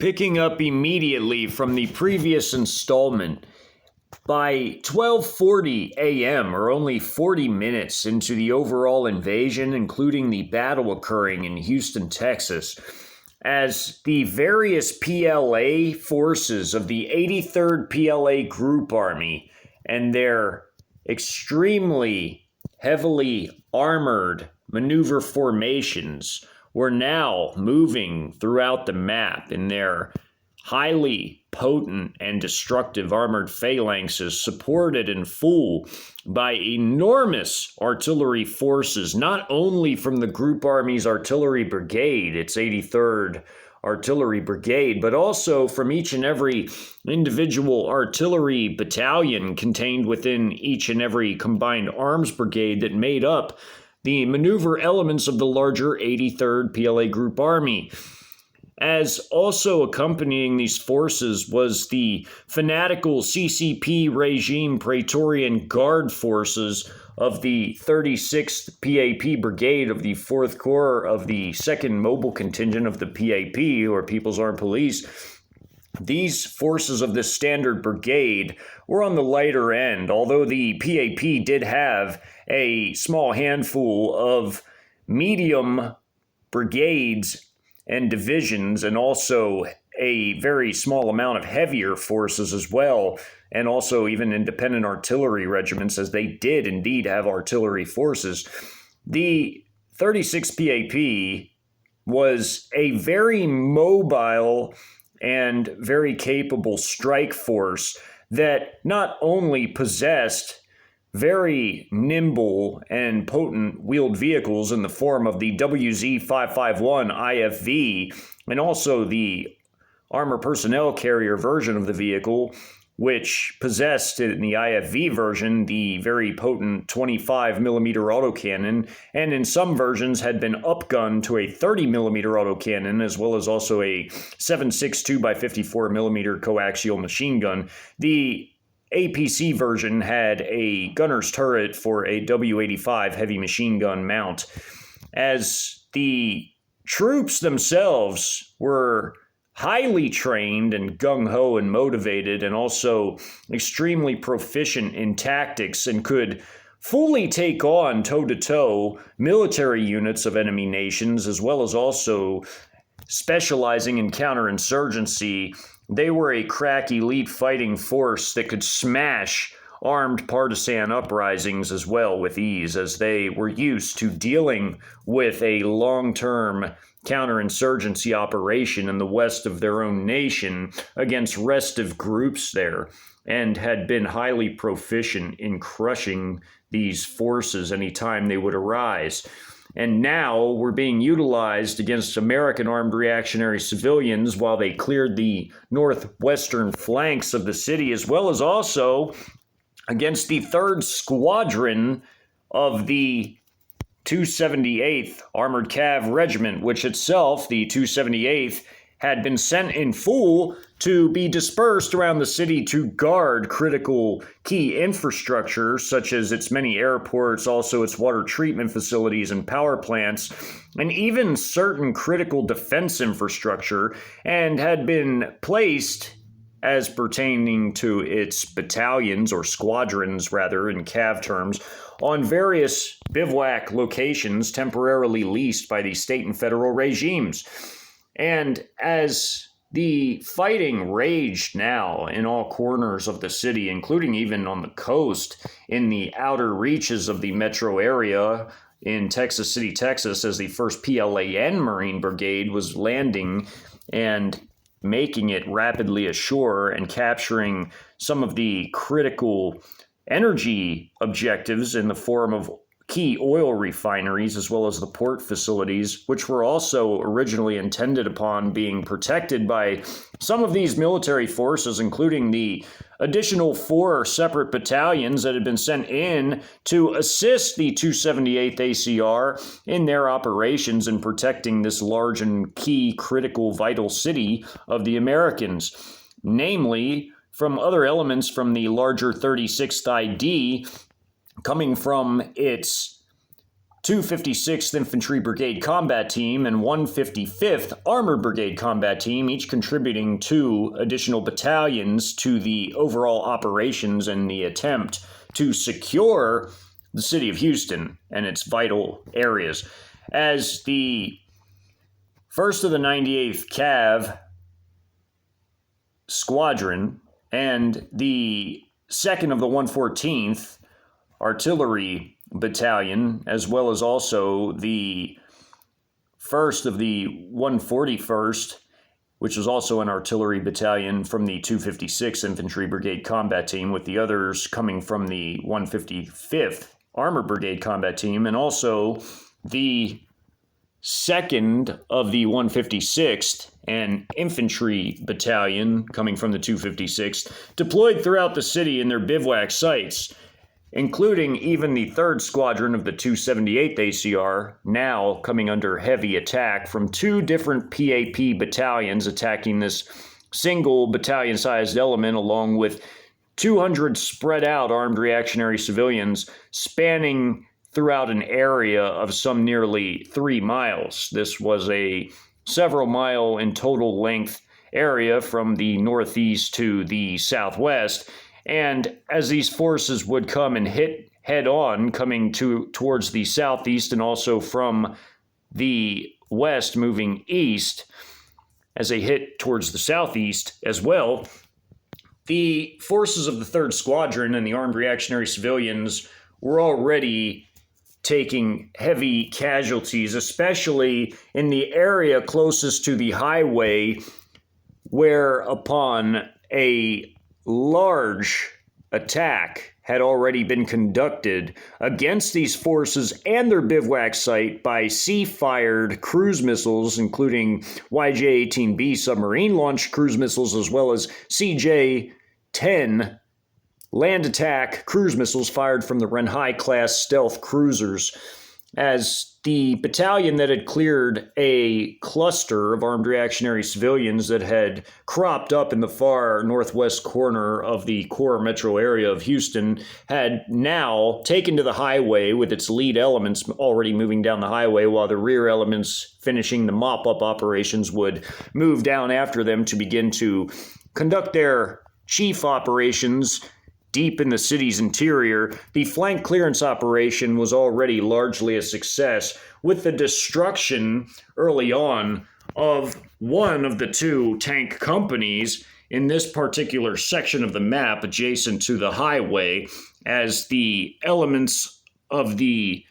Picking up immediately from the previous installment, by 12:40 a.m., or only 40 minutes into the overall invasion, including the battle occurring in Houston, Texas, as the various PLA forces of the 83rd PLA Group Army and their extremely heavily armored maneuver formations were now moving throughout the map in their highly potent and destructive armored phalanxes, supported in full by enormous artillery forces, not only from the Group Army's Artillery Brigade, its 83rd Artillery Brigade, but also from each and every individual artillery battalion contained within each and every combined arms brigade that made up the maneuver elements of the larger 83rd PLA Group Army. As also accompanying these forces was the fanatical CCP regime Praetorian Guard forces of the 36th PAP Brigade of the 4th Corps of the 2nd Mobile Contingent of the PAP, or People's Armed Police. These forces of this standard brigade were on the lighter end, although the PAP did have a small handful of medium brigades and divisions, and also a very small amount of heavier forces as well, and also even independent artillery regiments, as they did indeed have artillery forces. The 36th PAP was a very mobile and very capable strike force that not only possessed very nimble and potent wheeled vehicles in the form of the WZ-551 IFV, and also the armor personnel carrier version of the vehicle, which possessed in the IFV version the very potent 25mm autocannon, and in some versions had been upgunned to a 30mm autocannon, as well as also a 7.62 by 54mm coaxial machine gun. The APC version had a gunner's turret for a W85 heavy machine gun mount. As the troops themselves were highly trained and gung-ho and motivated, and also extremely proficient in tactics, and could fully take on toe-to-toe military units of enemy nations, as well as also specializing in counterinsurgency. They were a crack elite fighting force that could smash armed partisan uprisings as well with ease, as they were used to dealing with a long-term counterinsurgency operation in the west of their own nation against restive groups there, and had been highly proficient in crushing these forces anytime they would arise. And now were being utilized against American armed reactionary civilians while they cleared the northwestern flanks of the city, as well as also against the 3rd Squadron of the 278th Armored Cav Regiment, which itself, the 278th, had been sent in full to be dispersed around the city to guard critical key infrastructure, such as its many airports, also its water treatment facilities and power plants, and even certain critical defense infrastructure, and had been placed, as pertaining to its battalions, or squadrons rather in Cav terms, on various bivouac locations temporarily leased by the state and federal regimes. And as the fighting raged now in all corners of the city, including even on the coast in the outer reaches of the metro area in Texas City, Texas, as the 1st PLAN Marine Brigade was landing and making it rapidly ashore and capturing some of the critical energy objectives in the form of key oil refineries, as well as the port facilities, which were also originally intended upon being protected by some of these military forces, including the additional 4 separate battalions that had been sent in to assist the 278th ACR in their operations in protecting this large and key critical vital city of the Americans, namely from other elements from the larger 36th ID coming from its 256th Infantry Brigade Combat Team and 155th Armored Brigade Combat Team, each contributing 2 additional battalions to the overall operations in the attempt to secure the city of Houston and its vital areas. As the 1st of the 98th Cav Squadron and the 2nd of the 114th Artillery Battalion, as well as also the 1st of the 141st, which was also an artillery battalion from the 256th Infantry Brigade Combat Team, with the others coming from the 155th Armored Brigade Combat Team, and also the 2nd of the 156th and Infantry Battalion coming from the 256th, deployed throughout the city in their bivouac sites, including even the 3rd Squadron of the 278th ACR, now coming under heavy attack from 2 different PAP battalions attacking this single battalion-sized element, along with 200 spread out armed reactionary civilians spanning throughout an area of some nearly 3 miles. This was a several mile in total length area from the northeast to the southwest. And as these forces would come and hit head on, coming towards the southeast and also from the west moving east, as they hit towards the southeast as well, the forces of the 3rd Squadron and the armed reactionary civilians were already taking heavy casualties, especially in the area closest to the highway, whereupon a large attack had already been conducted against these forces and their bivouac site by sea-fired cruise missiles, including YJ-18B submarine-launched cruise missiles, as well as CJ-10 land attack cruise missiles fired from the Renhai-class stealth cruisers. As the battalion that had cleared a cluster of armed reactionary civilians that had cropped up in the far northwest corner of the core metro area of Houston had now taken to the highway, with its lead elements already moving down the highway, while the rear elements finishing the mop-up operations would move down after them to begin to conduct their chief operations deep in the city's interior. The flank clearance operation was already largely a success, with the destruction early on of one of the 2 tank companies in this particular section of the map adjacent to the highway, as the elements of the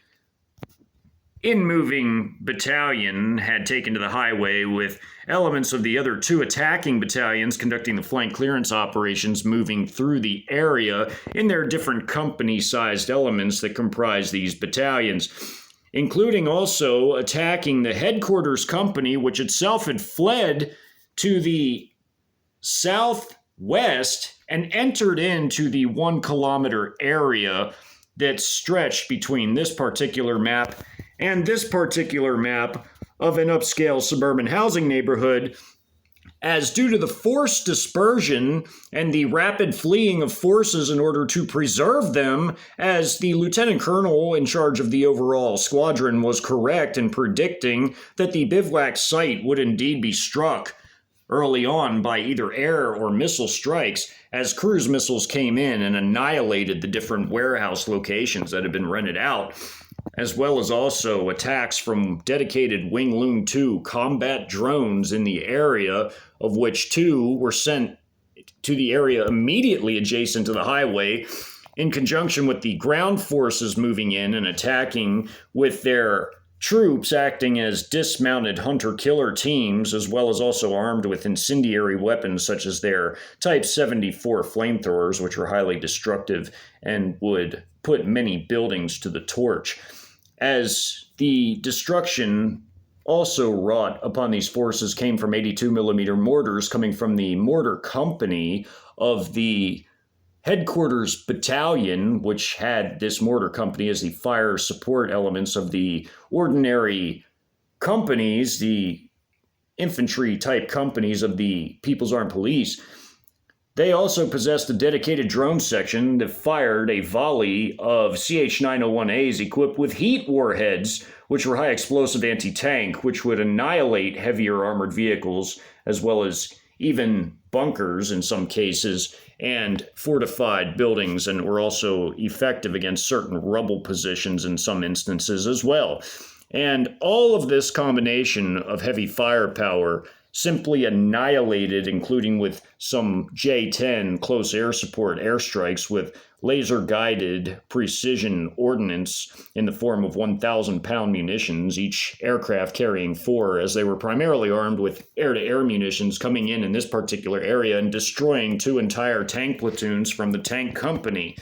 in-moving battalion had taken to the highway, with elements of the other 2 attacking battalions conducting the flank clearance operations moving through the area in their different company-sized elements that comprise these battalions, including also attacking the headquarters company, which itself had fled to the southwest and entered into the 1-kilometer area that stretched between this particular map and this particular map of an upscale suburban housing neighborhood, as due to the forced dispersion and the rapid fleeing of forces in order to preserve them, as the lieutenant colonel in charge of the overall squadron was correct in predicting that the bivouac site would indeed be struck early on by either air or missile strikes, as cruise missiles came in and annihilated the different warehouse locations that had been rented out, as well as also attacks from dedicated Wing Loon 2 combat drones in the area, of which 2 were sent to the area immediately adjacent to the highway, in conjunction with the ground forces moving in and attacking, with their troops acting as dismounted hunter-killer teams, as well as also armed with incendiary weapons such as their Type 74 flamethrowers, which were highly destructive and would put many buildings to the torch. As the destruction also wrought upon these forces came from 82mm mortars coming from the mortar company of the headquarters battalion, which had this mortar company as the fire support elements of the ordinary companies, the infantry type companies of the People's Armed Police. They also possessed a dedicated drone section that fired a volley of CH-901As equipped with heat warheads, which were high explosive anti-tank, which would annihilate heavier armored vehicles, as well as even bunkers in some cases, and fortified buildings, and were also effective against certain rubble positions in some instances as well. And all of this combination of heavy firepower simply annihilated, including with some J-10 close air support airstrikes with laser-guided precision ordnance in the form of 1,000-pound munitions, each aircraft carrying 4, as they were primarily armed with air-to-air munitions coming in this particular area and destroying 2 entire tank platoons from the tank company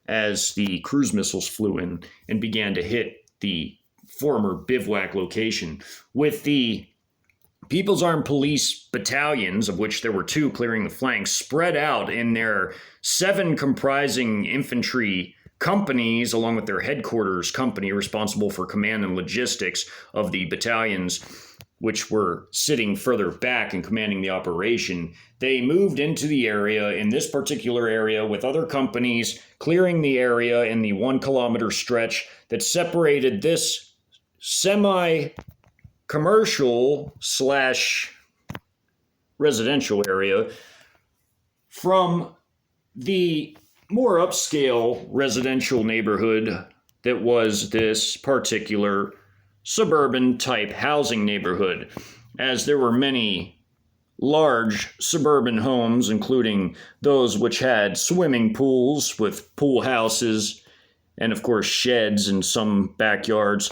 as the cruise missiles flew in and began to hit the former bivouac location. With the People's Armed Police battalions, of which there were 2 clearing the flanks, spread out in their 7 comprising infantry companies, along with their headquarters company responsible for command and logistics of the battalions, which were sitting further back and commanding the operation. They moved into the area, in this particular area, with other companies, clearing the area in the 1-kilometer stretch that separated this semi-commercial / residential area from the more upscale residential neighborhood that was this particular suburban type housing neighborhood, as there were many large suburban homes, including those which had swimming pools with pool houses and of course sheds in some backyards.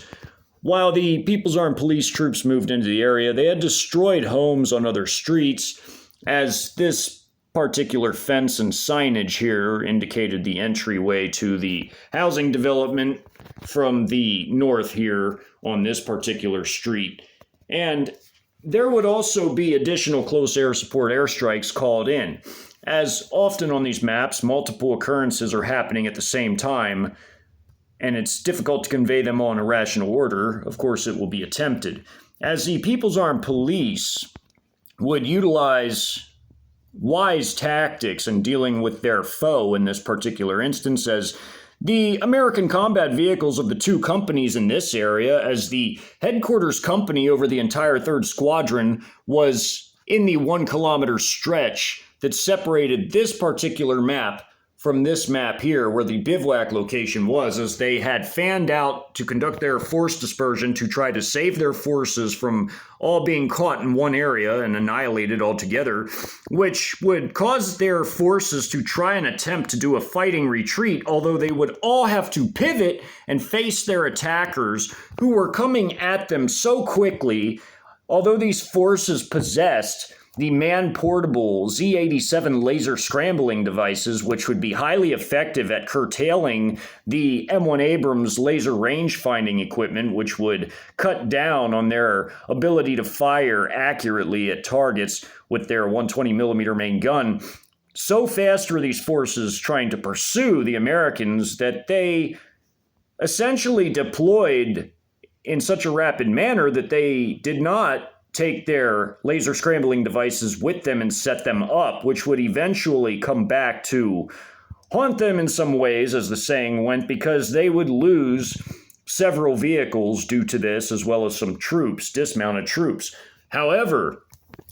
While the People's Armed Police troops moved into the area, they had destroyed homes on other streets, as this particular fence and signage here indicated the entryway to the housing development from the north here on this particular street. And there would also be additional close air support airstrikes called in. As often on these maps, multiple occurrences are happening at the same time, and it's difficult to convey them all in a rational order. Of course, it will be attempted. As the People's Armed Police would utilize wise tactics in dealing with their foe in this particular instance, as the American combat vehicles of the 2 companies in this area, as the headquarters company over the entire 3rd Squadron was in the 1-kilometer stretch that separated this particular map from this map here, where the bivouac location was, as they had fanned out to conduct their force dispersion to try to save their forces from all being caught in one area and annihilated altogether, which would cause their forces to try and attempt to do a fighting retreat, although they would all have to pivot and face their attackers who were coming at them so quickly. Although these forces possessed the man-portable Z-87 laser scrambling devices, which would be highly effective at curtailing the M1 Abrams laser range-finding equipment, which would cut down on their ability to fire accurately at targets with their 120mm main gun. So fast were these forces trying to pursue the Americans that they essentially deployed in such a rapid manner that they did not take their laser scrambling devices with them and set them up, which would eventually come back to haunt them in some ways, as the saying went, because they would lose several vehicles due to this, as well as some troops, dismounted troops. However,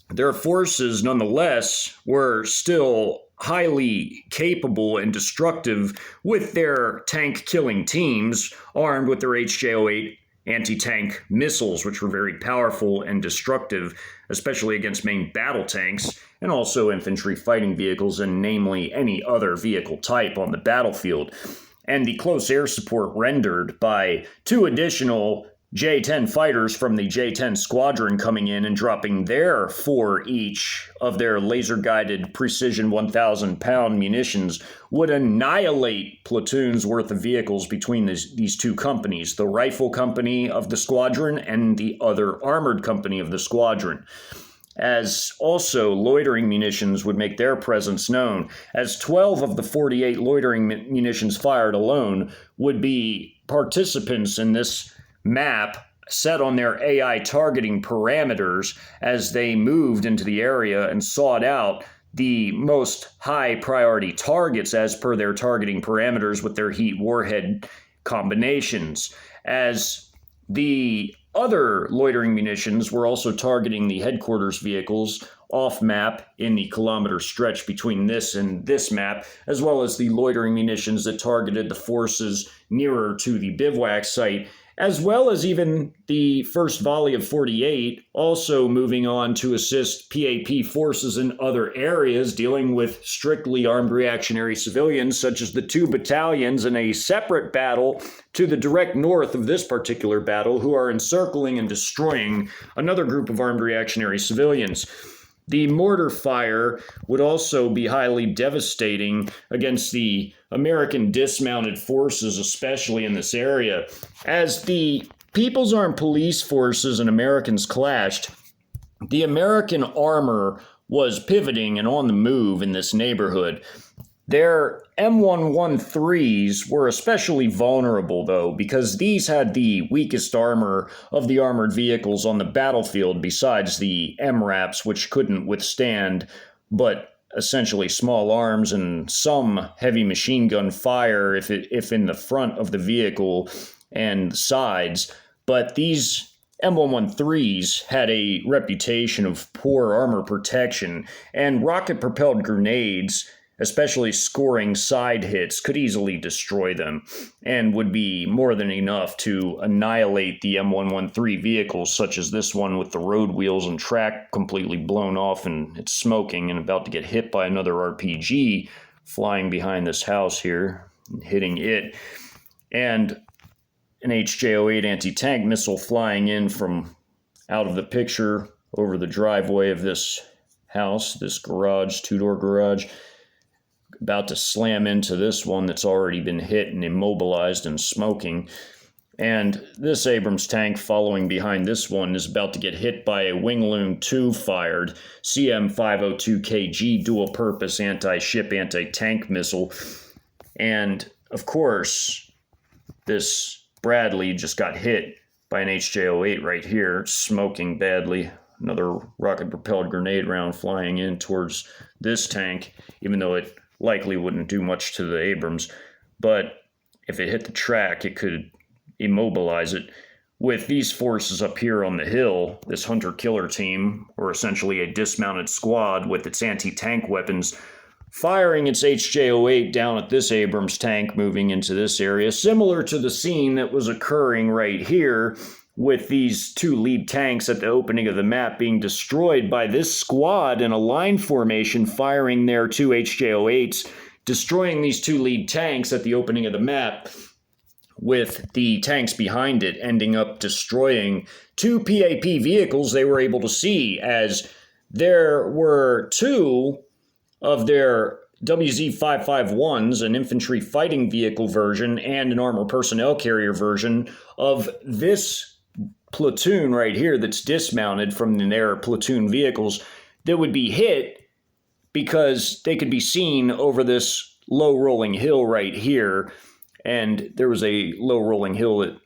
their forces nonetheless were still highly capable and destructive with their tank-killing teams, armed with their HJ-08 anti-tank missiles, which were very powerful and destructive, especially against main battle tanks, and also infantry fighting vehicles, and namely any other vehicle type on the battlefield. And the close air support rendered by 2 additional J-10 fighters from the J-10 squadron coming in and dropping their 4 each of their laser-guided precision 1,000-pound munitions would annihilate platoons worth of vehicles between these 2 companies, the rifle company of the squadron and the other armored company of the squadron. As also loitering munitions would make their presence known, as 12 of the 48 loitering munitions fired alone would be participants in this map set on their AI targeting parameters as they moved into the area and sought out the most high priority targets as per their targeting parameters with their heat warhead combinations, as the other loitering munitions were also targeting the headquarters vehicles off map in the kilometer stretch between this and this map, as well as the loitering munitions that targeted the forces nearer to the bivouac site, as well as even the first volley of 48 also moving on to assist PAP forces in other areas dealing with strictly armed reactionary civilians, such as the 2 battalions in a separate battle to the direct north of this particular battle, who are encircling and destroying another group of armed reactionary civilians. The mortar fire would also be highly devastating against the American dismounted forces, especially in this area. As the People's Armed Police Forces and Americans clashed, the American armor was pivoting and on the move in this neighborhood. Their M113s were especially vulnerable, though, because these had the weakest armor of the armored vehicles on the battlefield, besides the MRAPs, which couldn't withstand but essentially small arms and some heavy machine gun fire if in the front of the vehicle and sides. But these M113s had a reputation of poor armor protection, and rocket-propelled grenades, especially scoring side hits, could easily destroy them and would be more than enough to annihilate the M113 vehicles, such as this one with the road wheels and track completely blown off and it's smoking and about to get hit by another RPG flying behind this house here, hitting it. And an HJ-08 anti-tank missile flying in from out of the picture over the driveway of this house, this garage, 2-door garage, about to slam into this one that's already been hit and immobilized and smoking. And this Abrams tank following behind this one is about to get hit by a Wing-Loon 2 fired CM502KG dual-purpose anti-ship anti-tank missile. And of course, this Bradley just got hit by an HJ-08 right here, smoking badly. Another rocket-propelled grenade round flying in towards this tank, even though it likely wouldn't do much to the Abrams. But if it hit the track, it could immobilize it. With these forces up here on the hill, this hunter-killer team, or essentially a dismounted squad with its anti-tank weapons, firing its HJ-08 down at this Abrams tank moving into this area, similar to the scene that was occurring right here with these 2 lead tanks at the opening of the map being destroyed by this squad in a line formation firing their 2 HJ-08s, destroying these 2 lead tanks at the opening of the map, with the tanks behind it ending up destroying 2 PAP vehicles they were able to see, as there were 2 of their WZ-551s, an infantry fighting vehicle version and an armored personnel carrier version of this platoon right here that's dismounted from their platoon vehicles, that would be hit because they could be seen over this low rolling hill right here. And there was a low rolling hill that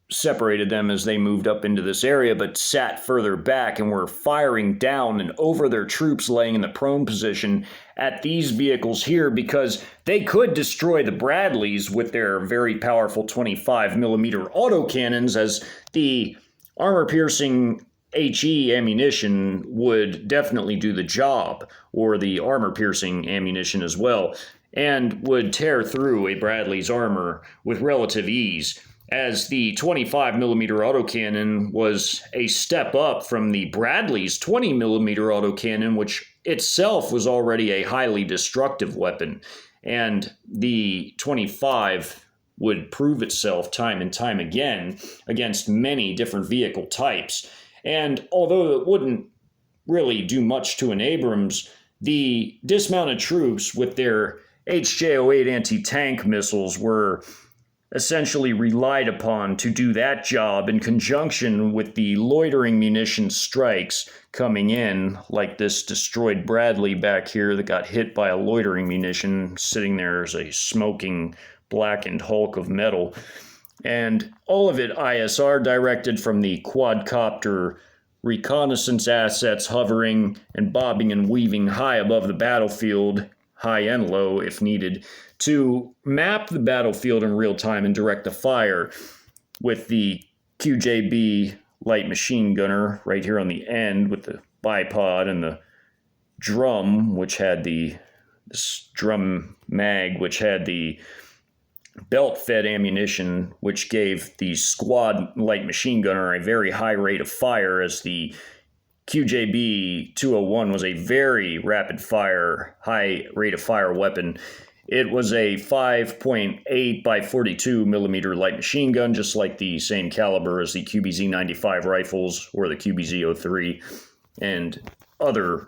separated them as they moved up into this area, but sat further back and were firing down and over their troops laying in the prone position at these vehicles here, because they could destroy the Bradleys with their very powerful 25mm autocannons, as the armor-piercing HE ammunition would definitely do the job, or the armor-piercing ammunition as well, and would tear through a Bradley's armor with relative ease, as the 25mm autocannon was a step up from the Bradley's 20mm autocannon, which itself was already a highly destructive weapon. And the 25 would prove itself time and time again against many different vehicle types. And although it wouldn't really do much to an Abrams, the dismounted troops with their HJ-08 anti-tank missiles were essentially relied upon to do that job in conjunction with the loitering munition strikes coming in, like this destroyed Bradley back here that got hit by a loitering munition sitting there as a smoking blackened hulk of metal. And all of it ISR directed from the quadcopter reconnaissance assets hovering and bobbing and weaving high above the battlefield, high and low if needed, to map the battlefield in real time and direct the fire, with the QJB light machine gunner right here on the end with the bipod and the drum, which had this drum mag, which had the belt-fed ammunition, which gave the squad light machine gunner a very high rate of fire, as the QJB 201 was a very rapid fire, high rate of fire weapon. It was a 5.8 by 42 millimeter light machine gun, just like the same caliber as the QBZ-95 rifles or the QBZ-03 and other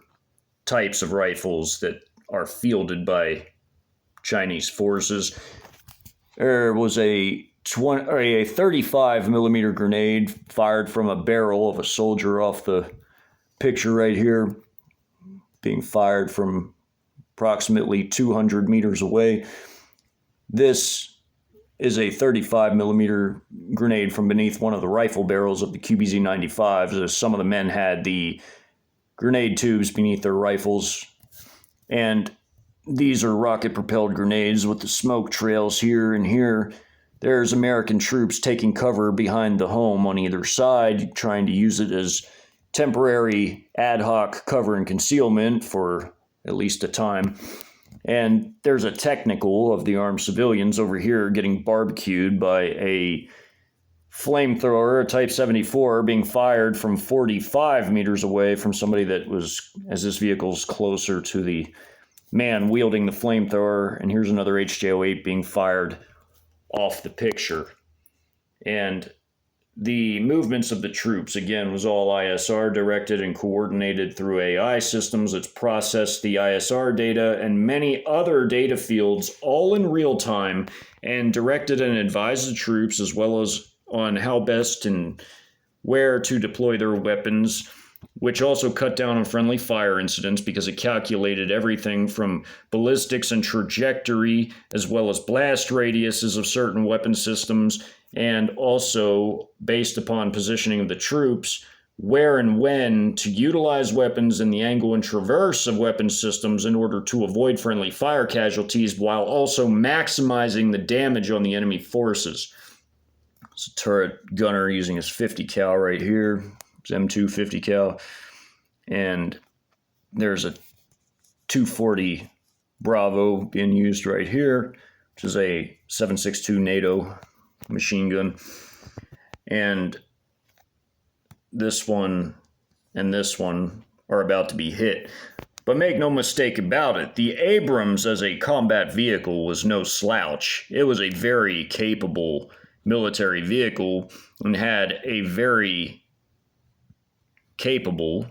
types of rifles that are fielded by Chinese forces. There was a 35 millimeter grenade fired from a barrel of a soldier off the picture right here, being fired from approximately 200 meters away. This is a 35 millimeter grenade from beneath one of the rifle barrels of the QBZ-95s, as some of the men had the grenade tubes beneath their rifles. And these are rocket-propelled grenades with the smoke trails here and here. There's American troops taking cover behind the home on either side, trying to use it as temporary ad hoc cover and concealment for at least a time. And there's a technical of the armed civilians over here getting barbecued by a flamethrower, a Type 74, being fired from 45 meters away from somebody that was, as this vehicle's closer to the man wielding the flamethrower. And here's another HJ-08 being fired off the picture. And the movements of the troops, again, was all ISR directed and coordinated through AI systems. It's processed the ISR data and many other data fields all in real time and directed and advised the troops as well as on how best and where to deploy their weapons, which also cut down on friendly fire incidents because it calculated everything from ballistics and trajectory as well as blast radiuses of certain weapon systems, and also based upon positioning of the troops, where and when to utilize weapons and the angle and traverse of weapon systems in order to avoid friendly fire casualties while also maximizing the damage on the enemy forces. It's a turret gunner using his 50 cal right here. It's M2 50 cal. And there's a 240 Bravo being used right here, which is a 7.62 NATO machine gun. And this one and this one are about to be hit. But make no mistake about it, the Abrams as a combat vehicle was no slouch. It was a very capable military vehicle and had a very capable,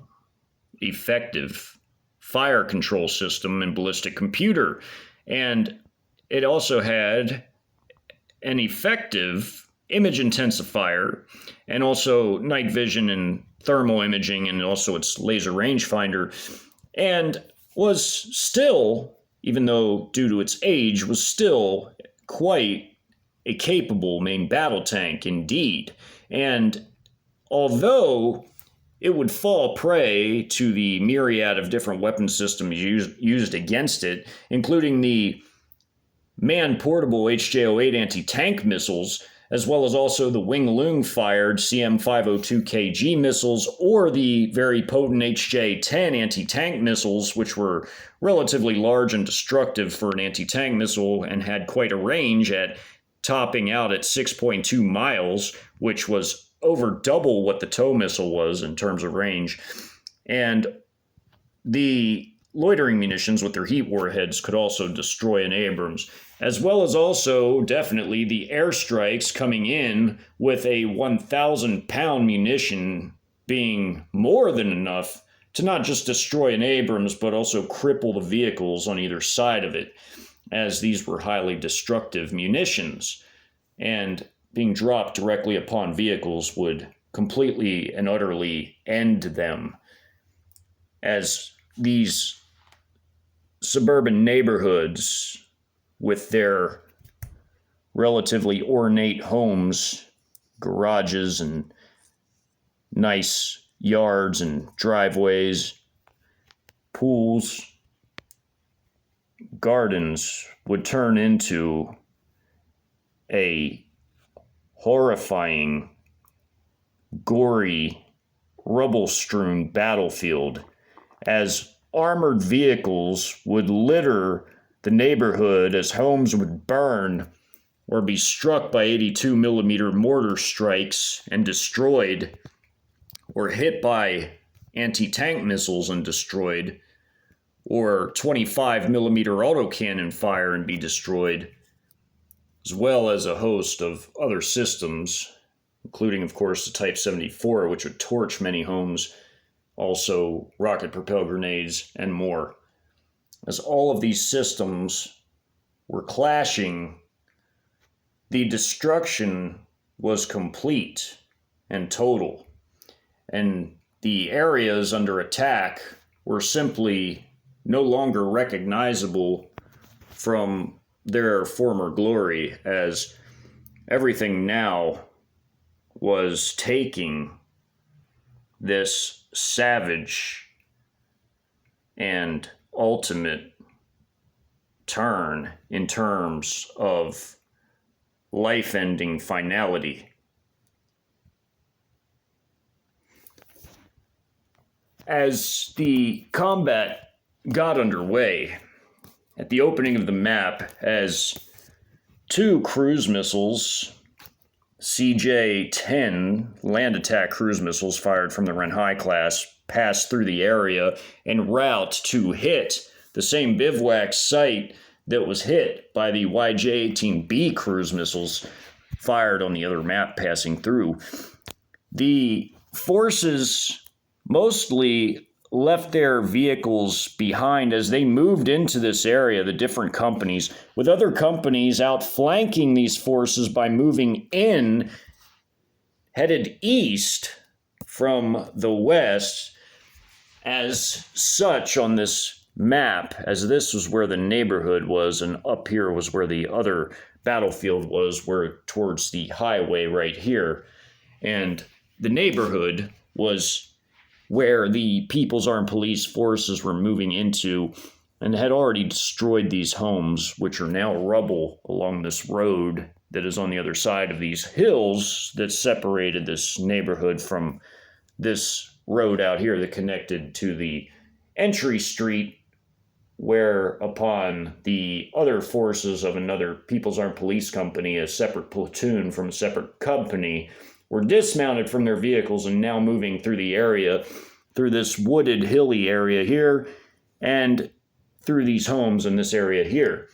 effective fire control system and ballistic computer. And it also had an effective image intensifier and also night vision and thermal imaging and also its laser rangefinder, and was still, even though due to its age, was still quite a capable main battle tank indeed. And although it would fall prey to the myriad of different weapon systems used against it, including the man-portable HJ-08 anti-tank missiles, as well as also the Wing-Lung-fired CM-502KG missiles, or the very potent HJ-10 anti-tank missiles, which were relatively large and destructive for an anti-tank missile and had quite a range at topping out at 6.2 miles, which was over double what the TOW missile was in terms of range. And the loitering munitions with their heat warheads could also destroy an Abrams, as well as also definitely the airstrikes coming in with a 1,000-pound munition being more than enough to not just destroy an Abrams, but also cripple the vehicles on either side of it, as these were highly destructive munitions, and being dropped directly upon vehicles would completely and utterly end them, as these suburban neighborhoods with their relatively ornate homes, garages, and nice yards and driveways, pools, gardens would turn into a horrifying, gory, rubble-strewn battlefield as armored vehicles would litter the neighborhood, as homes would burn or be struck by 82 millimeter mortar strikes and destroyed, or hit by anti-tank missiles and destroyed, or 25 millimeter autocannon fire and be destroyed, as well as a host of other systems, including, of course, the Type 74, which would torch many homes, also rocket-propelled grenades, and more. As all of these systems were clashing, the destruction was complete and total, and the areas under attack were simply no longer recognizable from their former glory, as everything now was taking this savage and ultimate turn in terms of life-ending finality. As the combat got underway, at the opening of the map, as two cruise missiles, CJ-10 land attack cruise missiles fired from the Renhai class, passed through the area en route to hit the same bivouac site that was hit by the YJ-18B cruise missiles fired on the other map passing through. The forces mostly left their vehicles behind as they moved into this area, the different companies, with other companies outflanking these forces by moving in, headed east from the west. As such, on this map, as this was where the neighborhood was, and up here was where the other battlefield was, where towards the highway right here, and the neighborhood was where the People's Armed Police forces were moving into and had already destroyed these homes, which are now rubble along this road that is on the other side of these hills that separated this neighborhood from this road out here that connected to the entry street, whereupon the other forces of another People's Armed Police company, a separate platoon from a separate company, were dismounted from their vehicles and now moving through the area, through this wooded, hilly area here, and through these homes in this area here.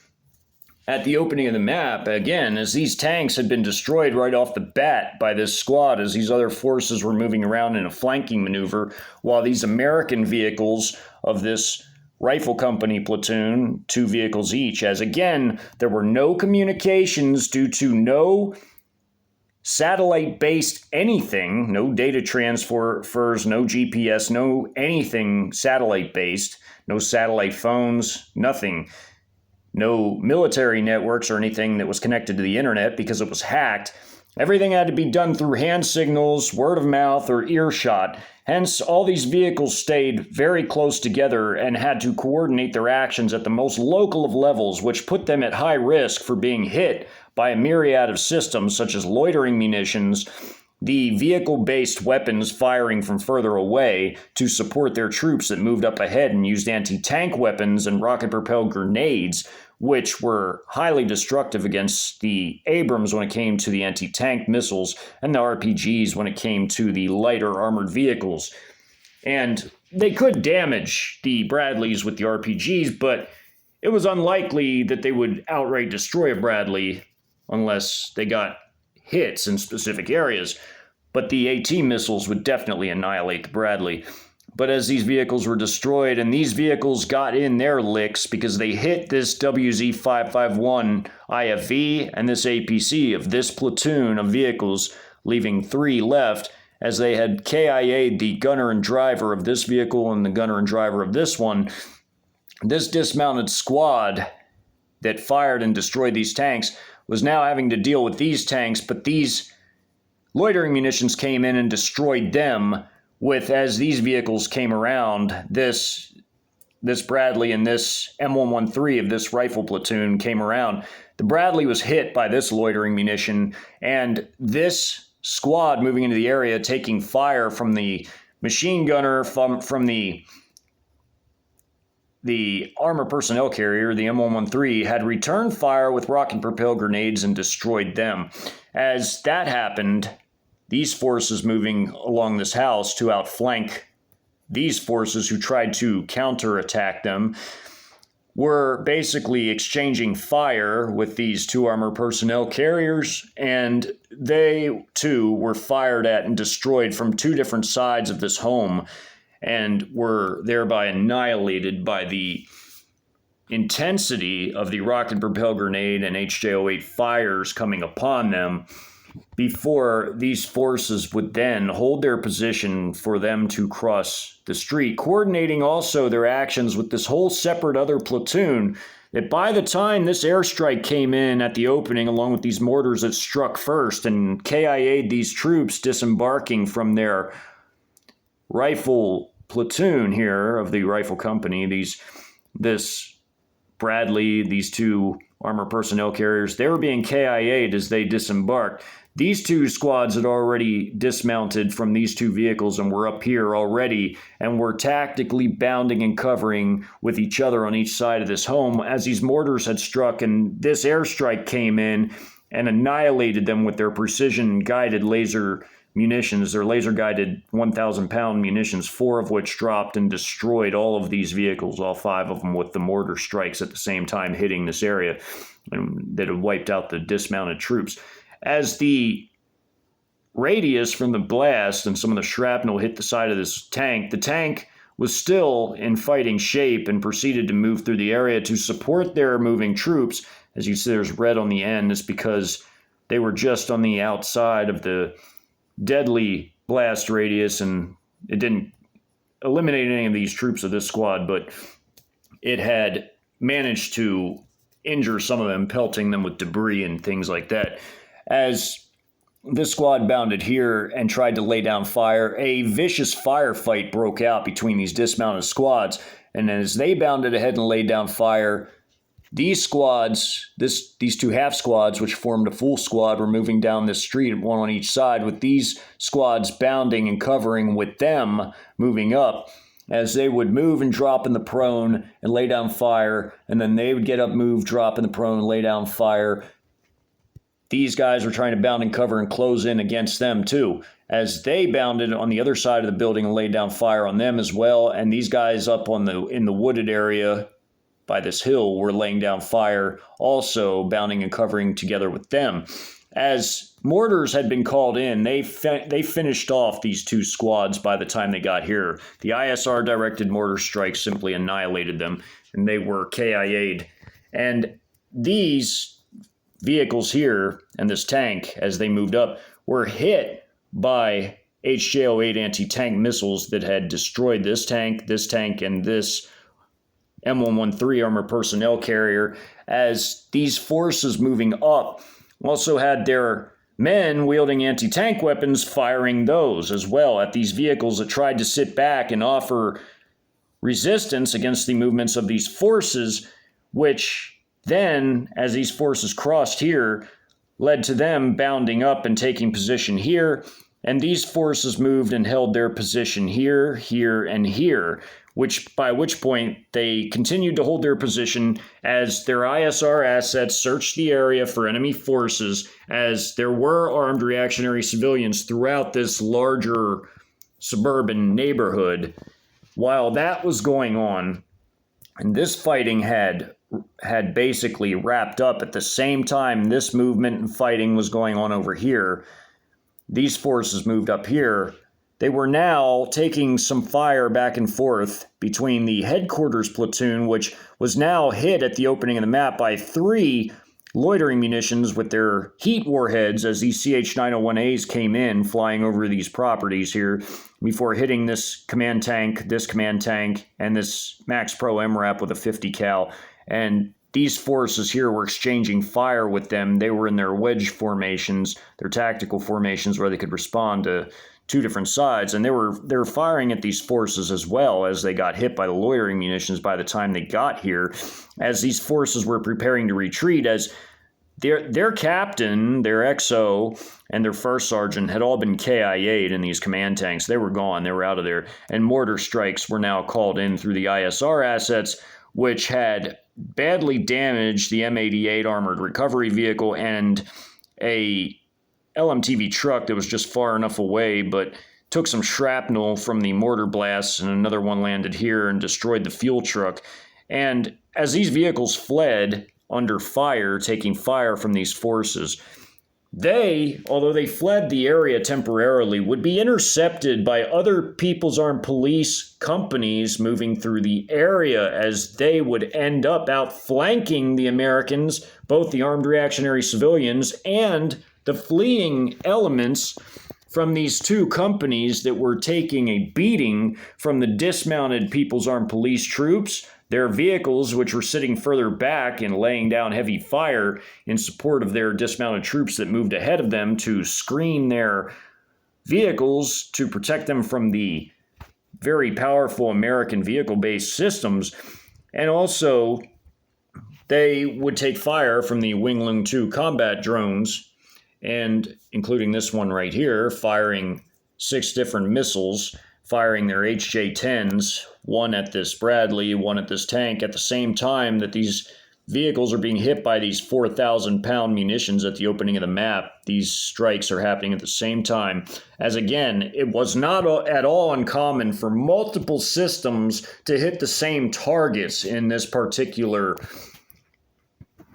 At the opening of the map, again, as these tanks had been destroyed right off the bat by this squad, as these other forces were moving around in a flanking maneuver, while these American vehicles of this rifle company platoon, 2 vehicles each, as again, there were no communications due to no satellite-based anything, no data transfers, no GPS, no anything satellite-based, no satellite phones, nothing. No military networks or anything that was connected to the internet because it was hacked. Everything had to be done through hand signals, word of mouth, or earshot. Hence, all these vehicles stayed very close together and had to coordinate their actions at the most local of levels, which put them at high risk for being hit by a myriad of systems such as loitering munitions, the vehicle-based weapons firing from further away to support their troops that moved up ahead and used anti-tank weapons and rocket-propelled grenades, which were highly destructive against the Abrams when it came to the anti-tank missiles, and the RPGs when it came to the lighter armored vehicles. And they could damage the Bradleys with the RPGs, but it was unlikely that they would outright destroy a Bradley unless they got hits in specific areas. But the AT missiles would definitely annihilate the Bradley. But as these vehicles were destroyed, and these vehicles got in their licks because they hit this WZ-551 IFV and this APC of this platoon of vehicles, leaving 3 left, as they had KIA'd the gunner and driver of this vehicle and the gunner and driver of this one. This dismounted squad that fired and destroyed these tanks was now having to deal with these tanks, but these loitering munitions came in and destroyed them, as these vehicles came around, this Bradley and this M113 of this rifle platoon came around. The Bradley was hit by this loitering munition, and this squad moving into the area, taking fire from the machine gunner, from the armor personnel carrier, the M113, had returned fire with rocket-propelled grenades and destroyed them. As that happened, these forces moving along this house to outflank these forces who tried to counterattack them were basically exchanging fire with these two armor personnel carriers, and they too were fired at and destroyed from two different sides of this home, and were thereby annihilated by the intensity of the rocket-propelled grenade and HJ-08 fires coming upon them, before these forces would then hold their position for them to cross the street, coordinating also their actions with this whole separate other platoon that by the time this airstrike came in at the opening, along with these mortars that struck first and KIA'd these troops disembarking from their rifle platoon here of the rifle company, this Bradley, these two armor personnel carriers, they were being KIA'd as they disembarked. These two squads had already dismounted from these two vehicles and were up here already and were tactically bounding and covering with each other on each side of this home as these mortars had struck, and this airstrike came in and annihilated them with their precision-guided laser munitions, their laser-guided 1,000-pound munitions, 4 of which dropped and destroyed all of these vehicles, all 5 of them with the mortar strikes at the same time hitting this area that had wiped out the dismounted troops. As the radius from the blast and some of the shrapnel hit the side of this tank, the tank was still in fighting shape and proceeded to move through the area to support their moving troops. As you see, there's red on the end. It's because they were just on the outside of the deadly blast radius, and it didn't eliminate any of these troops of this squad, but it had managed to injure some of them, pelting them with debris and things like that. As this squad bounded here and tried to lay down fire, a vicious firefight broke out between these dismounted squads, and as they bounded ahead and laid down fire, these squads, these two half squads, which formed a full squad, were moving down this street, one on each side, with these squads bounding and covering with them moving up. As they would move and drop in the prone and lay down fire, and then they would get up, move, drop in the prone, lay down fire. These guys were trying to bound and cover and close in against them too, as they bounded on the other side of the building and laid down fire on them as well. And these guys up in the wooded area by this hill were laying down fire, also bounding and covering together with them. As mortars had been called in, they finished off these two squads by the time they got here. The ISR-directed mortar strikes simply annihilated them, and they were KIA'd. And these vehicles here and this tank, as they moved up, were hit by HJ-08 anti-tank missiles that had destroyed this tank, and this M113 armor personnel carrier, as these forces moving up also had their men wielding anti-tank weapons firing those as well at these vehicles that tried to sit back and offer resistance against the movements of these forces, which then, as these forces crossed here, led to them bounding up and taking position here, and these forces moved and held their position here, here, and here, by which point they continued to hold their position as their ISR assets searched the area for enemy forces, as there were armed reactionary civilians throughout this larger suburban neighborhood. While that was going on, and this fighting had basically wrapped up at the same time this movement and fighting was going on over here, these forces moved up here. They were now taking some fire back and forth between the headquarters platoon, which was now hit at the opening of the map by 3 loitering munitions with their heat warheads as these CH-901As came in flying over these properties here before hitting this command tank, and this Max Pro MRAP with a 50 cal. And these forces here were exchanging fire with them. They were in their wedge formations, their tactical formations, where they could respond two different sides, and they were firing at these forces as well as they got hit by the loitering munitions by the time they got here, as these forces were preparing to retreat, as their captain, their XO, and their first sergeant had all been KIA'd in these command tanks. They were gone. They were out of there. And mortar strikes were now called in through the ISR assets, which had badly damaged the M88 armored recovery vehicle and a LMTV truck that was just far enough away, but took some shrapnel from the mortar blasts, and another one landed here and destroyed the fuel truck. And as these vehicles fled under fire, taking fire from these forces, they, although they fled the area temporarily, would be intercepted by other People's Armed Police companies moving through the area, as they would end up outflanking the Americans, both the armed reactionary civilians and the fleeing elements from these two companies that were taking a beating from the dismounted People's Armed Police troops, their vehicles, which were sitting further back and laying down heavy fire in support of their dismounted troops that moved ahead of them to screen their vehicles to protect them from the very powerful American vehicle-based systems. And also, they would take fire from the Winglung 2 combat drones, and including this one right here, firing 6 different missiles, firing their HJ-10s, one at this Bradley, one at this tank, at the same time that these vehicles are being hit by these 4,000-pound munitions at the opening of the map. These strikes are happening at the same time, as again, it was not at all uncommon for multiple systems to hit the same targets in this particular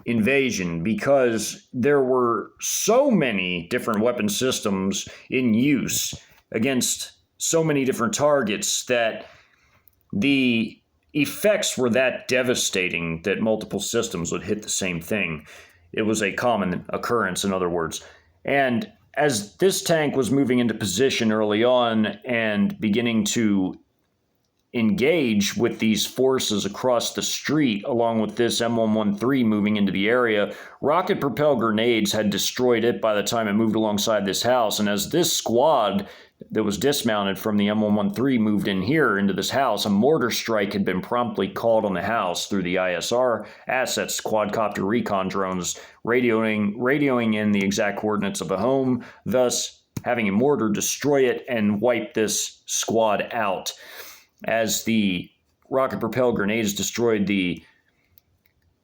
invasion, because there were so many different weapon systems in use against so many different targets that the effects were that devastating that multiple systems would hit the same thing. It was a common occurrence, in other words. And as this tank was moving into position early on and beginning to engage with these forces across the street, along with this M113 moving into the area, rocket-propelled grenades had destroyed it by the time it moved alongside this house. And as this squad that was dismounted from the M113 moved in here into this house, a mortar strike had been promptly called on the house through the ISR assets, quadcopter recon drones, radioing in the exact coordinates of the home, thus having a mortar destroy it and wipe this squad out. As the rocket-propelled grenades destroyed the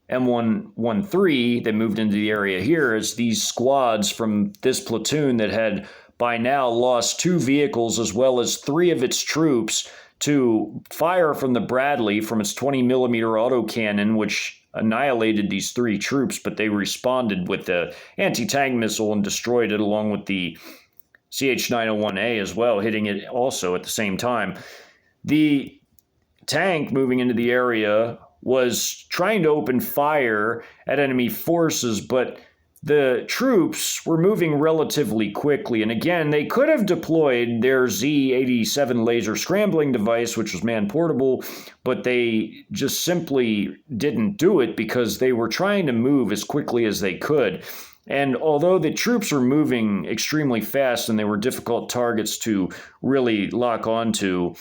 M113 that moved into the area here, as these squads from this platoon that had by now lost 2 vehicles as well as 3 of its troops to fire from the Bradley from its 20-millimeter autocannon, which annihilated these 3 troops, but they responded with the anti-tank missile and destroyed it, along with the CH-901A as well, hitting it also at the same time. The tank moving into the area was trying to open fire at enemy forces, but the troops were moving relatively quickly. And again, they could have deployed their Z-87 laser scrambling device, which was man-portable, but they just simply didn't do it because they were trying to move as quickly as they could. And although the troops were moving extremely fast and they were difficult targets to really lock onto,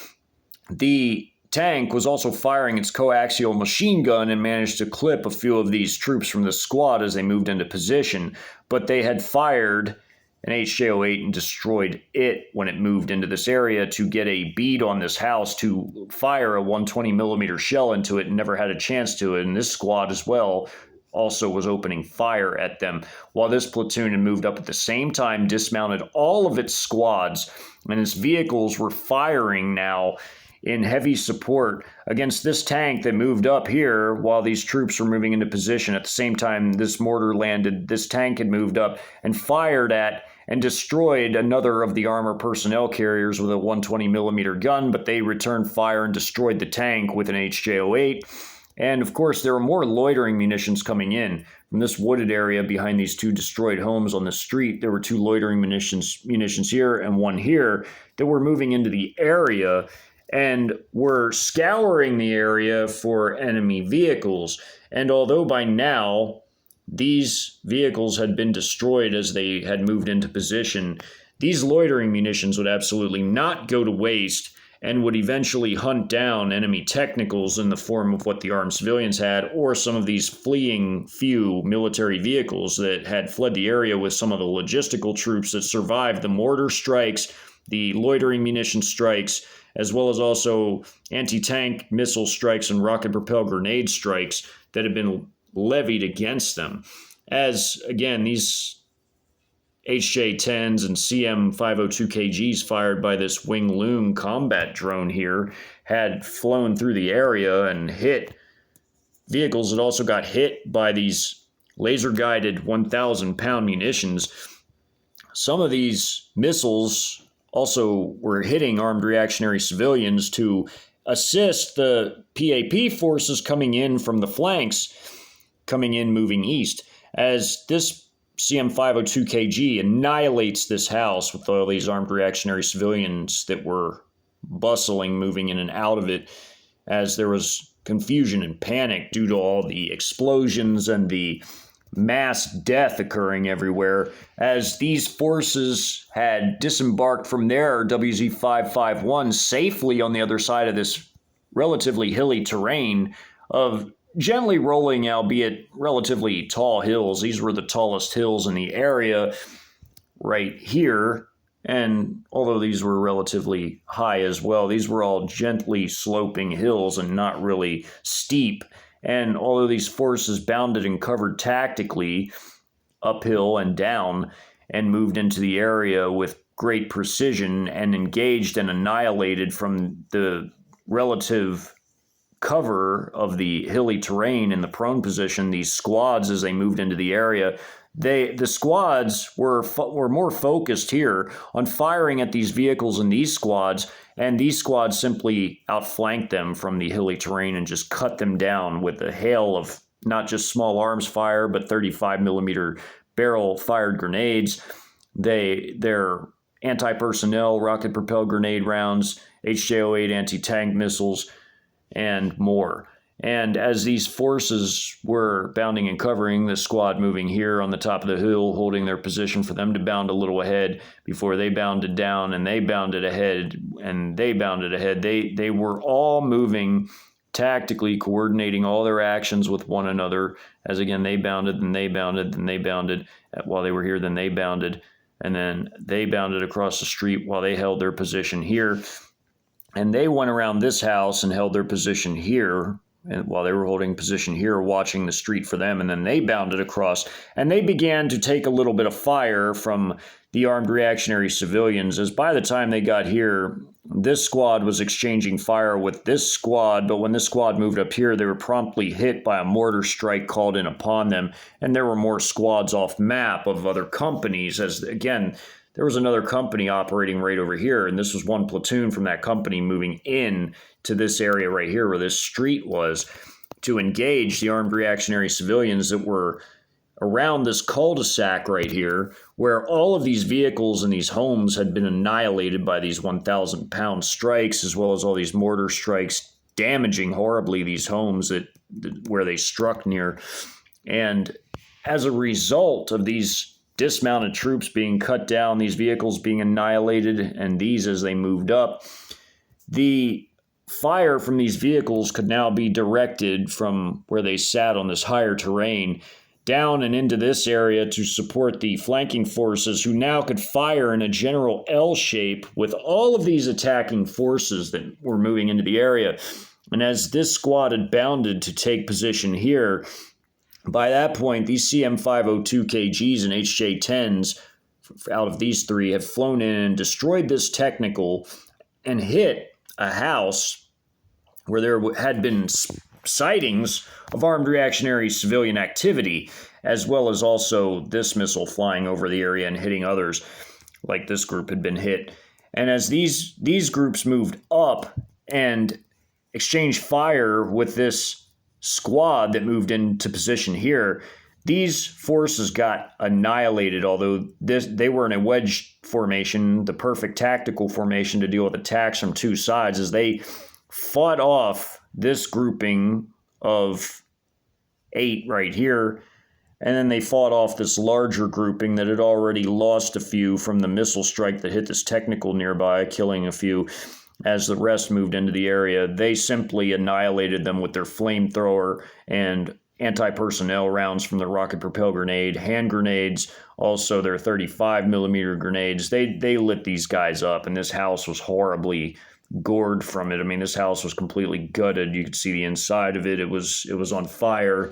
the tank was also firing its coaxial machine gun and managed to clip a few of these troops from the squad as they moved into position. But they had fired an HJ-08 and destroyed it when it moved into this area to get a bead on this house to fire a 120-millimeter shell into it, and never had a chance to it. And this squad as well also was opening fire at them, while this platoon had moved up at the same time, dismounted all of its squads, and its vehicles were firing now in heavy support against this tank that moved up here while these troops were moving into position. At the same time this mortar landed, this tank had moved up and fired at and destroyed another of the armor personnel carriers with a 120-millimeter gun, but they returned fire and destroyed the tank with an HJ-08. And of course, there were more loitering munitions coming in from this wooded area behind these 2 destroyed homes on the street. There were 2 loitering munitions here and one here that were moving into the area and were scouring the area for enemy vehicles. And although by now these vehicles had been destroyed as they had moved into position, these loitering munitions would absolutely not go to waste and would eventually hunt down enemy technicals in the form of what the armed civilians had, or some of these fleeing few military vehicles that had fled the area with some of the logistical troops that survived the mortar strikes, the loitering munition strikes, as well as also anti-tank missile strikes and rocket-propelled grenade strikes that had been levied against them. As, again, these HJ-10s and CM-502KGs fired by this Wing Loon combat drone here had flown through the area and hit vehicles that also got hit by these laser-guided 1,000-pound munitions. Some of these missiles also were hitting armed reactionary civilians to assist the PAP forces coming in from the flanks, moving east. As this CM-502KG annihilates this house with all these armed reactionary civilians that were bustling, moving in and out of it, as there was confusion and panic due to all the explosions and the mass death occurring everywhere, as these forces had disembarked from their WZ-551 safely on the other side of this relatively hilly terrain of gently rolling, albeit relatively tall hills. These were the tallest hills in the area right here. And although these were relatively high as well, these were all gently sloping hills and not really steep. And although these forces bounded and covered tactically uphill and down and moved into the area with great precision and engaged and annihilated from the relative cover of the hilly terrain in the prone position, these squads, as they moved into the area, the squads were more focused here on firing at these vehicles and these squads simply outflanked them from the hilly terrain and just cut them down with a hail of not just small arms fire, but 35 millimeter barrel fired grenades. Their anti-personnel rocket-propelled grenade rounds, HJ-08 anti-tank missiles, and more. And as these forces were bounding and covering, the squad moving here on the top of the hill, holding their position for them to bound a little ahead before they bounded down, and they bounded ahead, and they bounded ahead. They were all moving tactically, coordinating all their actions with one another. As again, they bounded, then they bounded, then they bounded while they were here, then they bounded, and then they bounded across the street while they held their position here. And they went around this house and held their position here, and while they were holding position here, watching the street for them, and then they bounded across, and they began to take a little bit of fire from the armed reactionary civilians, as by the time they got here, this squad was exchanging fire with this squad, but when this squad moved up here, they were promptly hit by a mortar strike called in upon them, and there were more squads off map of other companies, as again, there was another company operating right over here, and this was one platoon from that company moving in to this area right here where this street was to engage the armed reactionary civilians that were around this cul-de-sac right here, where all of these vehicles and these homes had been annihilated by these 1,000-pound strikes, as well as all these mortar strikes, damaging horribly these homes where they struck near. And as a result of these dismounted troops being cut down, these vehicles being annihilated, and these as they moved up, the fire from these vehicles could now be directed from where they sat on this higher terrain down and into this area to support the flanking forces, who now could fire in a general L shape with all of these attacking forces that were moving into the area. And as this squad had bounded to take position here, by that point, these CM-502KGs and HJ-10s out of these three have flown in and destroyed this technical and hit a house where there had been sightings of armed reactionary civilian activity, as well as also this missile flying over the area and hitting others, like this group had been hit. And as these groups moved up and exchanged fire with this squad that moved into position here, these forces got annihilated, although they were in a wedge formation, the perfect tactical formation to deal with attacks from two sides, as they fought off this grouping of 8 right here, and then they fought off this larger grouping that had already lost a few from the missile strike that hit this technical nearby, killing a few. As the rest moved into the area, they simply annihilated them with their flamethrower and anti-personnel rounds from the rocket-propelled grenade, hand grenades, also their 35 millimeter grenades. They lit these guys up, and this house was horribly gored from it. I mean, this house was completely gutted. You could see the inside of it. It was on fire.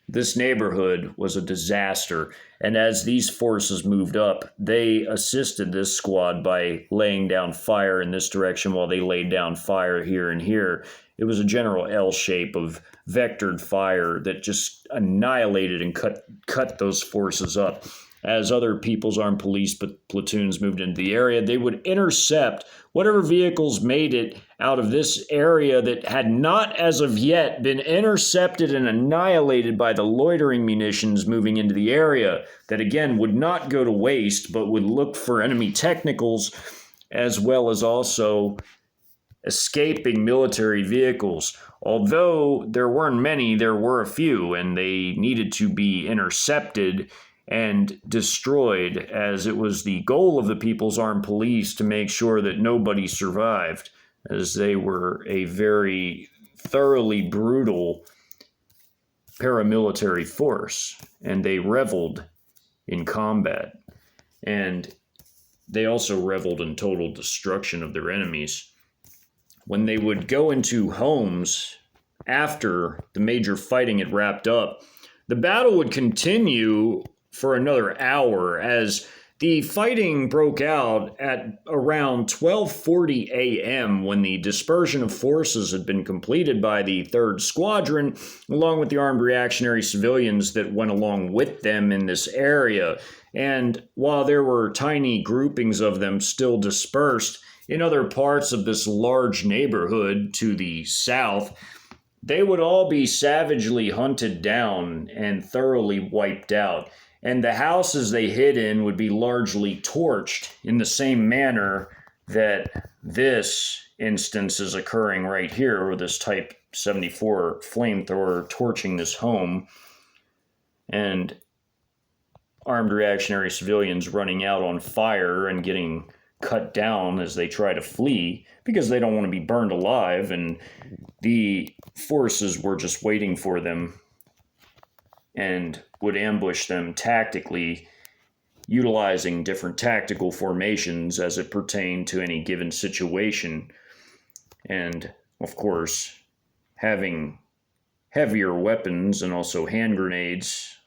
This neighborhood was a disaster, and as these forces moved up, they assisted this squad by laying down fire in this direction while they laid down fire here and here. It was a general L shape of vectored fire that just annihilated and cut those forces up. As other People's Armed Police platoons moved into the area, they would intercept whatever vehicles made it out of this area that had not as of yet been intercepted and annihilated by the loitering munitions moving into the area, that again would not go to waste but would look for enemy technicals, as well as also escaping military vehicles. Although there weren't many, there were a few, and they needed to be intercepted and destroyed, as it was the goal of the People's Armed Police to make sure that nobody survived, as they were a very thoroughly brutal paramilitary force, and they reveled in combat. And they also reveled in total destruction of their enemies. When they would go into homes after the major fighting had wrapped up, the battle would continue for another hour, as the fighting broke out at around 12:40 a.m. when the dispersion of forces had been completed by the 3rd Squadron, along with the armed reactionary civilians that went along with them in this area. And while there were tiny groupings of them still dispersed in other parts of this large neighborhood to the south, they would all be savagely hunted down and thoroughly wiped out. And the houses they hid in would be largely torched in the same manner that this instance is occurring right here, with this Type 74 flamethrower torching this home, and armed reactionary civilians running out on fire and getting cut down as they try to flee because they don't want to be burned alive, and the forces were just waiting for them and would ambush them tactically, utilizing different tactical formations as it pertained to any given situation. And, of course, having heavier weapons and also hand grenades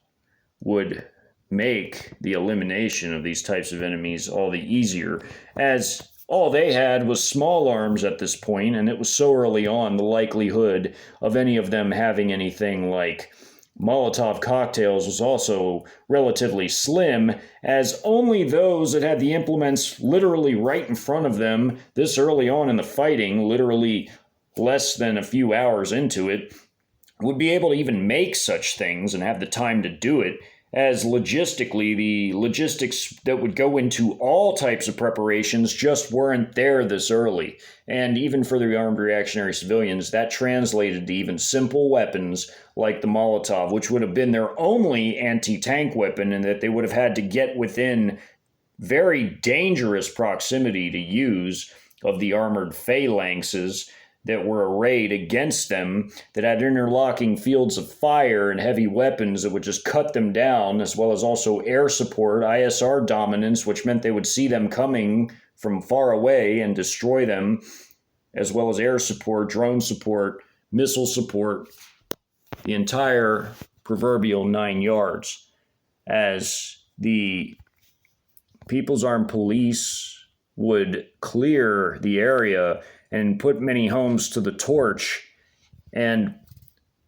would make the elimination of these types of enemies all the easier, as all they had was small arms at this point, and it was so early on, the likelihood of any of them having anything like Molotov cocktails was also relatively slim, as only those that had the implements literally right in front of them this early on in the fighting, literally less than a few hours into it, would be able to even make such things and have the time to do it, as logistically, the logistics that would go into all types of preparations just weren't there this early. And even for the armed reactionary civilians, that translated to even simple weapons like the Molotov, which would have been their only anti-tank weapon, and that they would have had to get within very dangerous proximity to use of the armored phalanxes that were arrayed against them, that had interlocking fields of fire and heavy weapons that would just cut them down, as well as also air support, ISR dominance, which meant they would see them coming from far away and destroy them, as well as air support, drone support, missile support, the entire proverbial 9 yards, as the People's Armed Police would clear the area and put many homes to the torch and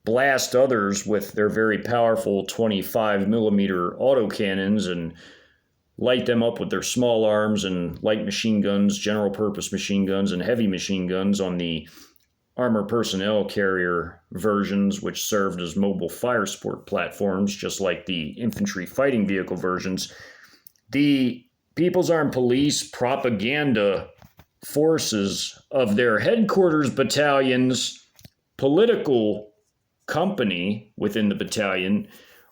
blast others with their very powerful 25 millimeter autocannons and light them up with their small arms and light machine guns, general purpose machine guns, and heavy machine guns on the armor personnel carrier versions, which served as mobile fire support platforms, just like the infantry fighting vehicle versions. The People's Armed Police propaganda forces of their headquarters battalion's political company within the battalion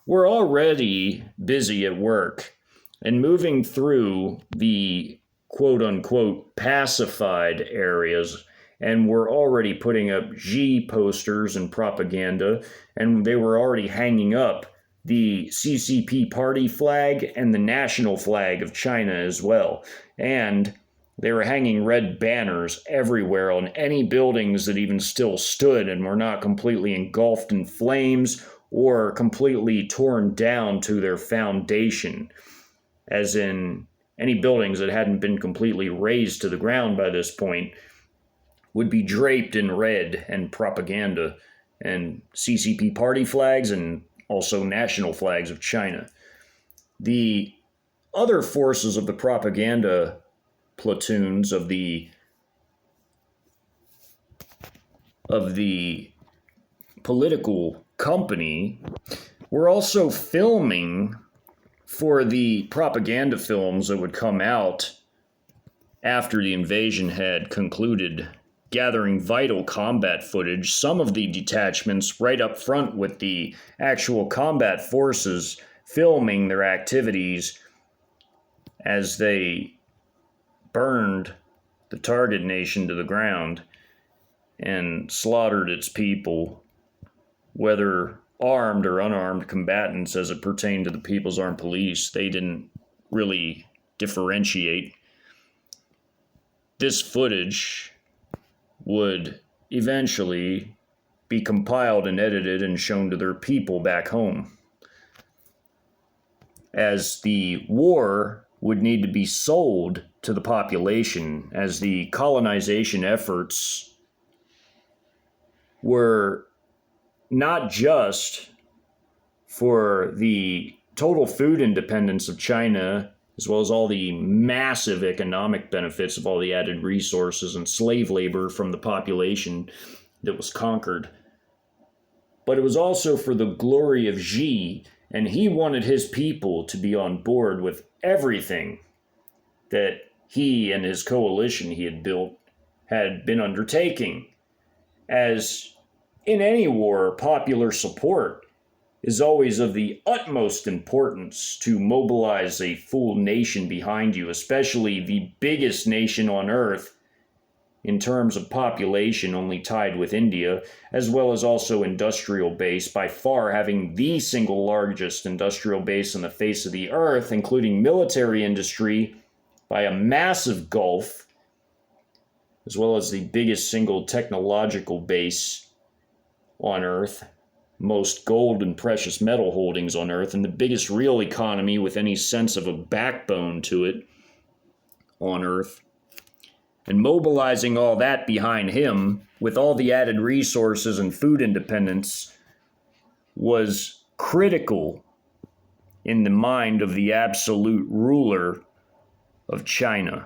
were already busy at work and moving through the quote-unquote pacified areas, and were already putting up Xi posters and propaganda, and they were already hanging up the CCP party flag and the national flag of China as well. And they were hanging red banners everywhere on any buildings that even still stood and were not completely engulfed in flames or completely torn down to their foundation, as in any buildings that hadn't been completely razed to the ground by this point would be draped in red and propaganda and CCP party flags and also national flags of China. The other forces of the propaganda platoons of the political company were also filming for the propaganda films that would come out after the invasion had concluded, gathering vital combat footage, some of the detachments right up front with the actual combat forces filming their activities as they burned the target nation to the ground and slaughtered its people, whether armed or unarmed combatants as it pertained to the People's Armed Police. They didn't really differentiate. This footage would eventually be compiled and edited and shown to their people back home, as the war would need to be sold to the population, as the colonization efforts were not just for the total food independence of China, as well as all the massive economic benefits of all the added resources and slave labor from the population that was conquered, but it was also for the glory of Xi, and he wanted his people to be on board with everything that he and his coalition he had built had been undertaking. As in any war, popular support is always of the utmost importance to mobilize a full nation behind you, especially the biggest nation on earth in terms of population, only tied with India, as well as also industrial base, by far having the single largest industrial base on the face of the earth, including military industry by a massive gulf, as well as the biggest single technological base on earth, most gold and precious metal holdings on earth, and the biggest real economy with any sense of a backbone to it on earth. And mobilizing all that behind him with all the added resources and food independence was critical in the mind of the absolute ruler of China.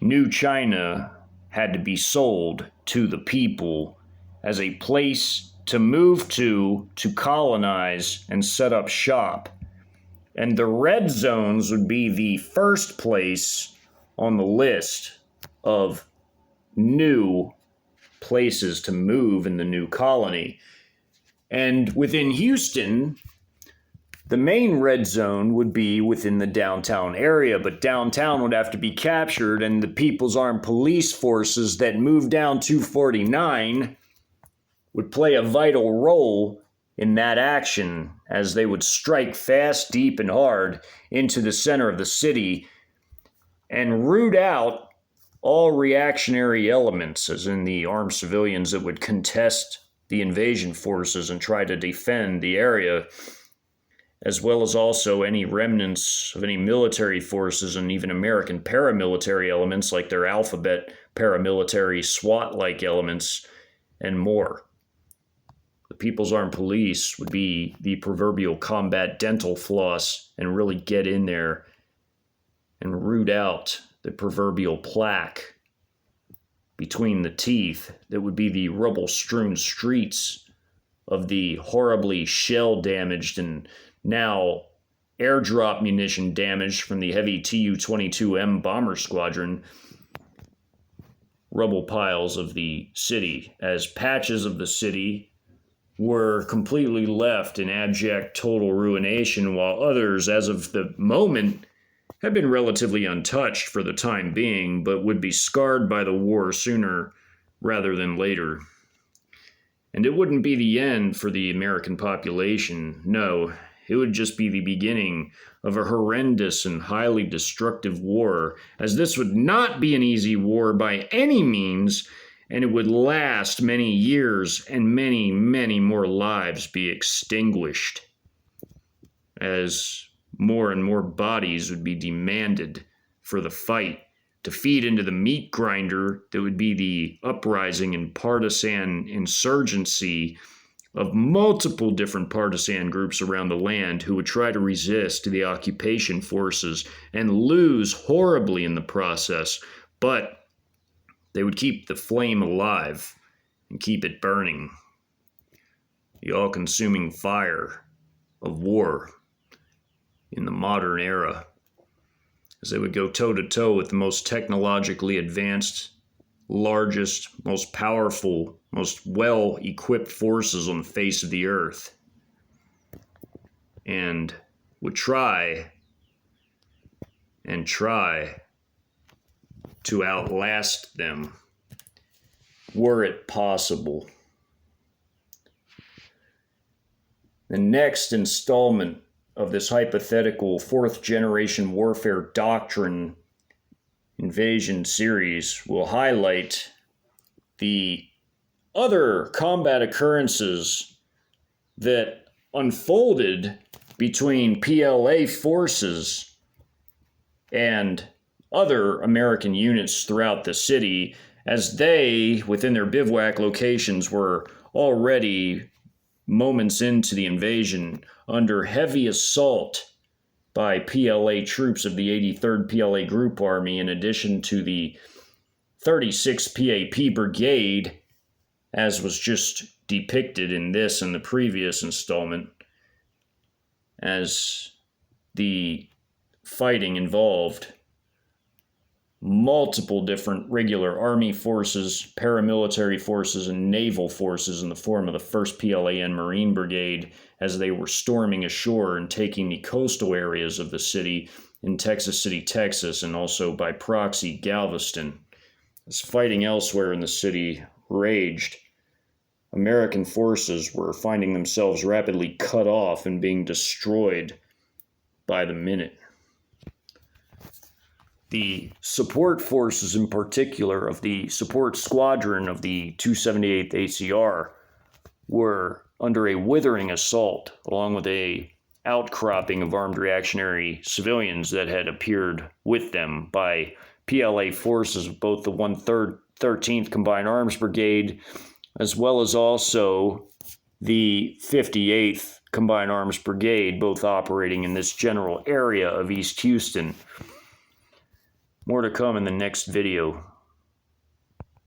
New China had to be sold to the people as a place to move to colonize and set up shop. And the red zones would be the first place on the list of new places to move in the new colony. And within Houston, the main red zone would be within the downtown area, but downtown would have to be captured, and the People's Armed Police forces that moved down 249 would play a vital role in that action, as they would strike fast, deep, and hard into the center of the city and root out all reactionary elements, as in the armed civilians that would contest the invasion forces and try to defend the area, as well as also any remnants of any military forces and even American paramilitary elements like their alphabet paramilitary SWAT-like elements and more. The People's Armed Police would be the proverbial combat dental floss and really get in there and root out the proverbial plaque between the teeth that would be the rubble-strewn streets of the horribly shell-damaged and now airdrop munition damaged from the heavy Tu-22M bomber squadron rubble piles of the city, as patches of the city were completely left in abject total ruination, while others, as of the moment, had been relatively untouched for the time being, but would be scarred by the war sooner rather than later. And it wouldn't be the end for the American population. No, it would just be the beginning of a horrendous and highly destructive war, as this would not be an easy war by any means, and it would last many years and many, many more lives be extinguished, as more and more bodies would be demanded for the fight to feed into the meat grinder that would be the uprising and partisan insurgency of multiple different partisan groups around the land who would try to resist the occupation forces and lose horribly in the process, but they would keep the flame alive and keep it burning. The all-consuming fire of war in the modern era, as they would go toe-to-toe with the most technologically advanced, largest, most powerful, most well-equipped forces on the face of the earth, and would try to outlast them, were it possible. The next installment of this hypothetical fourth-generation warfare doctrine invasion series will highlight the other combat occurrences that unfolded between PLA forces and other American units throughout the city, as they, within their bivouac locations, were already moments into the invasion under heavy assault by PLA troops of the 83rd PLA Group Army, in addition to the 36th PAP Brigade, as was just depicted in this and the previous installment, as the fighting involved multiple different regular Army forces, paramilitary forces, and naval forces in the form of the 1st PLAN Marine Brigade, as they were storming ashore and taking the coastal areas of the city in Texas City, Texas, and also by proxy Galveston. As fighting elsewhere in the city raged, American forces were finding themselves rapidly cut off and being destroyed by the minute. The support forces, in particular, of the support squadron of the 278th ACR were under a withering assault, along with a outcropping of armed reactionary civilians that had appeared with them by PLA forces of both the 113th Combined Arms Brigade, as well as also the 58th Combined Arms Brigade, both operating in this general area of East Houston. More to come in the next video.